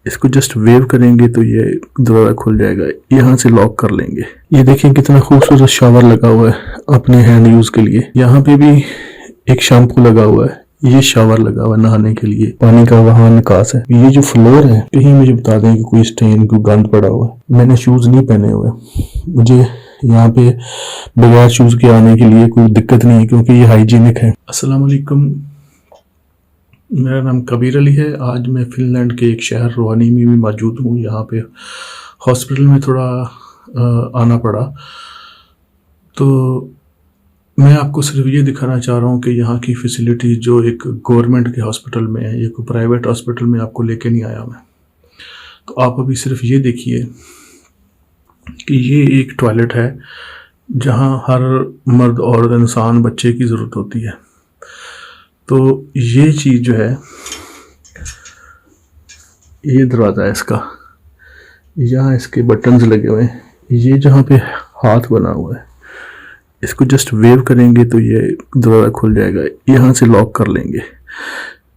इसको just wave करेंगे तो ये दरवाज़ा खुल जाएगा। यहाँ से लॉक कर लेंगे। ये देखिए कितना खूबसूरत शावर लगा हुआ है अपने हैंड यूज़ के लिए। यहाँ पे भी एक शैम्पू लगा हुआ है। ये शावर लगा हुआ है नहाने के लिए, पानी का वहाँ निकास है। ये जो फ्लोर है, कहीं मुझे बता दें कि कोई स्टेन, कोई गंद पड़ा हुआ है। मैंने शूज़ नहीं पहने हुए, मुझे यहाँ पे बगैर शूज़ के आने के लिए कोई दिक्कत नहीं है क्योंकि ये हाइजीनिक है। अस्सलाम वालेकुम, मेरा नाम कबीर अली है। आज मैं फिनलैंड के एक शहर रोहानी में भी मौजूद हूँ। यहाँ पे हॉस्पिटल में थोड़ा आना पड़ा, तो मैं आपको सिर्फ ये दिखाना चाह रहा हूँ कि यहाँ की फैसिलिटी जो एक गवर्नमेंट के हॉस्पिटल में है, ये कोई प्राइवेट हॉस्पिटल में आपको लेके नहीं आया मैं। तो आप अभी सिर्फ ये देखिए कि ये एक टॉयलेट है जहाँ हर मर्द और इंसान, बच्चे की ज़रूरत होती है। तो ये चीज़ जो है, ये दरवाज़ा है इसका, यहाँ इसके बटन्स लगे हुए हैं। ये जहाँ पे हाथ बना हुआ है, इसको जस्ट वेव करेंगे तो ये दरवाज़ा खुल जाएगा। यहाँ से लॉक कर लेंगे।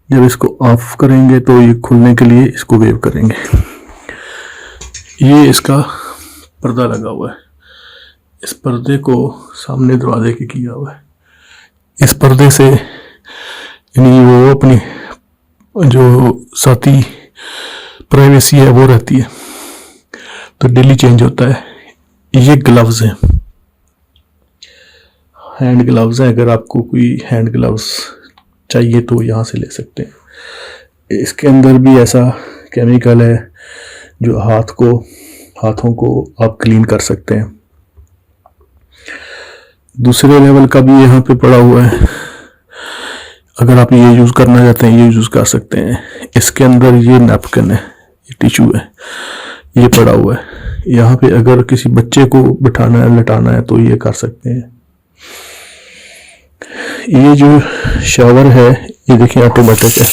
जब इसको ऑफ करेंगे तो ये खुलने के लिए इसको वेव करेंगे। ये इसका पर्दा लगा हुआ है। इस पर्दे को सामने दरवाजे के किया हुआ है। इस पर्दे से यानी वो अपनी जो साथी प्राइवेसी है वो रहती है, तो डेली चेंज होता है। ये ग्लव्स हैं, हैंड ग्लव्स हैं। अगर आपको कोई हैंड ग्लव्स चाहिए तो यहाँ से ले सकते हैं। इसके अंदर भी ऐसा केमिकल है जो हाथों को आप क्लीन कर सकते हैं। दूसरे लेवल का भी यहाँ पे पड़ा हुआ है। अगर आप ये यूज़ करना चाहते हैं, ये यूज़ कर सकते हैं। इसके अंदर ये नैपकिन है, ये टिश्यू है, ये पड़ा हुआ है। यहाँ पे अगर किसी बच्चे को बिठाना है, लटाना है तो ये कर सकते हैं। ये जो शावर है, ये देखिए ऑटोमेटिक है,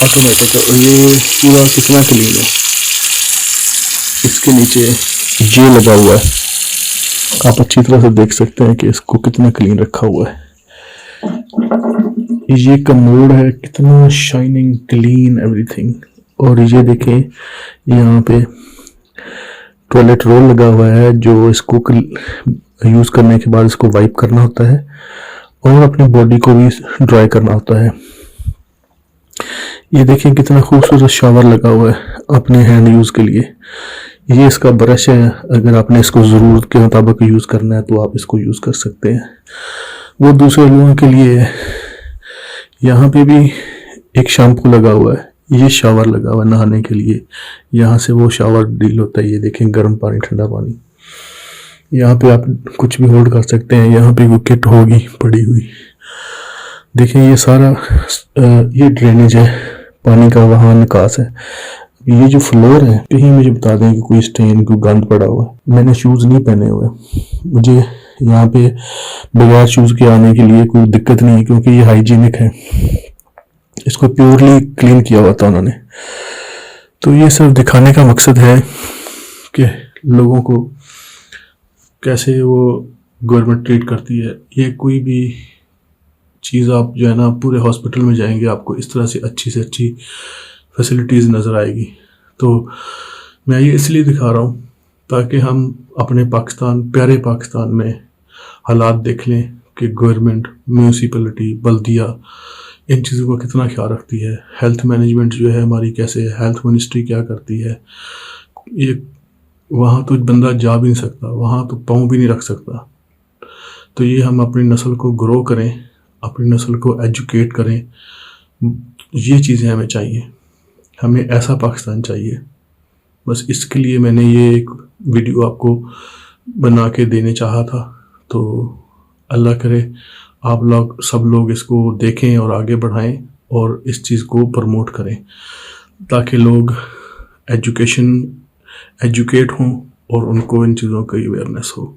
और ये पूरा कितना क्लीन है। इसके नीचे ये लगा हुआ है, आप अच्छी तरह से देख सकते हैं कि इसको कितना क्लीन रखा हुआ है। ये कमोड है, कितना शाइनिंग, क्लीन, एवरीथिंग। और ये देखें यहाँ पे टॉयलेट रोल लगा हुआ है, जो इसको यूज़ करने के बाद इसको वाइप करना होता है और अपनी बॉडी को भी ड्राई करना होता है। ये देखें कितना खूबसूरत शावर लगा हुआ है अपने हैंड यूज़ के लिए। ये इसका ब्रश है, अगर आपने इसको ज़रूरत के मुताबिक यूज़ करना है तो आप इसको यूज़ कर सकते हैं। वो दूसरे लोगों के लिए है। यहाँ पे भी एक शैम्पू लगा हुआ है। ये शावर लगा हुआ है नहाने के लिए। यहाँ से वो शावर डील होता है। ये देखें गर्म पानी, ठंडा पानी। यहाँ पे आप कुछ भी होल्ड कर सकते हैं। यहाँ पे वो किट होगी पड़ी हुई। देखें ये सारा ये ड्रेनेज है, पानी का वहाँ निकास है। ये जो फ्लोर है, कहीं मुझे बता दें कि कोई स्टेन, कोई गंद पड़ा हुआ है। मैंने शूज़ नहीं पहने हुए, मुझे यहाँ पे बगैर शूज़ के आने के लिए कोई दिक्कत नहीं है क्योंकि ये हाइजीनिक है। इसको प्योरली क्लीन किया हुआ था उन्होंने। तो ये सब दिखाने का मकसद है कि लोगों को कैसे वो गवर्नमेंट ट्रीट करती है। ये कोई भी चीज़ आप जो है ना, पूरे हॉस्पिटल में जाएंगे आपको इस तरह से अच्छी फैसिलिटीज़ नज़र आएगी। तो मैं ये इसलिए दिखा रहा हूँ ताकि हम अपने पाकिस्तान, प्यारे पाकिस्तान में हालात देख लें कि गवर्नमेंट, म्यूनसिपलिटी, बल्दिया इन चीज़ों का कितना ख्याल रखती है। हेल्थ मैनेजमेंट जो है हमारी कैसे है, हेल्थ मिनिस्ट्री क्या करती है। ये वहाँ तो बंदा जा भी नहीं सकता, वहाँ तो पाँव भी नहीं रख सकता। तो ये हम अपनी नस्ल को ग्रो करें, अपनी नस्ल को एजुकेट करें। ये चीज़ें हमें चाहिए, हमें ऐसा पाकिस्तान चाहिए। बस इसके लिए मैंने ये एक वीडियो आपको बना के देने चाहा था। तो अल्लाह करे आप लोग, सब लोग इसको देखें और आगे बढ़ाएं और इस चीज़ को प्रमोट करें ताकि लोग एजुकेट हों और उनको इन चीज़ों की अवेयरनेस हो।